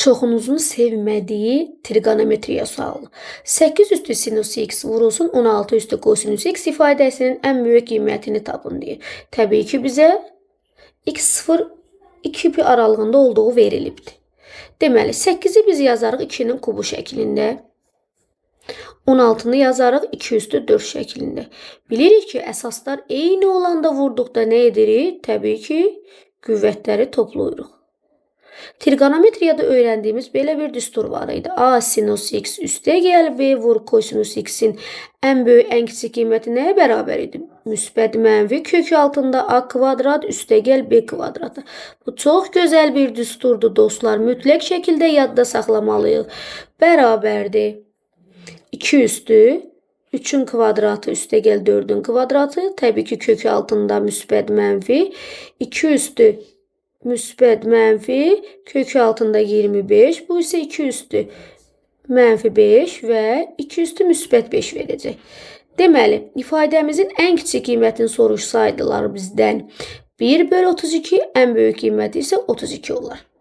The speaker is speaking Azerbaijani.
çoxunuzun sevmədiyi trigonometriya sualı. 8 üstü sinus x vurulsun 16 üstü kosinus x ifadəsinin ən böyük qiymətini tapın deyir. Təbii ki, bizə x0 2 pi aralığında olduğu verilibdir. Deməli, 8-i biz yazarıq 2-nin kubu şəklində. 16-nı yazarıq 2 üstü 4 şəklində. Bilirik ki, əsaslar eyni olanda vurduqda nə edirik? Təbii ki, qüvvətləri toplayırıq. Trigonometriyada öyrəndiyimiz belə bir düstur var idi. A sinus x üstə gəl B vur kosinus x-in ən böyük ən kiçik qiyməti nəyə bərabər idi? Müsbət mənfi kök altında a kvadrat üstə gəl B kvadratı. Bu çox gözəl bir düsturdur dostlar. Mütləq şəkildə yadda saxlamalıyıq. Bərabərdir. 2 üstü 3'ün kvadratı üstə gəl 4'ün kvadratı. Təbii ki, kök altında müsbət mənfi 2 üstü müsbət mənfi kök altında 25. Bu isə 2 üstü mənfi 5 və 2 üstü müsbət 5 verəcək. Deməli, ifadəmizin ən kiçik qiymətini soruşsaydılar bizdən 1/32, ən böyük qiyməti isə 32 olar.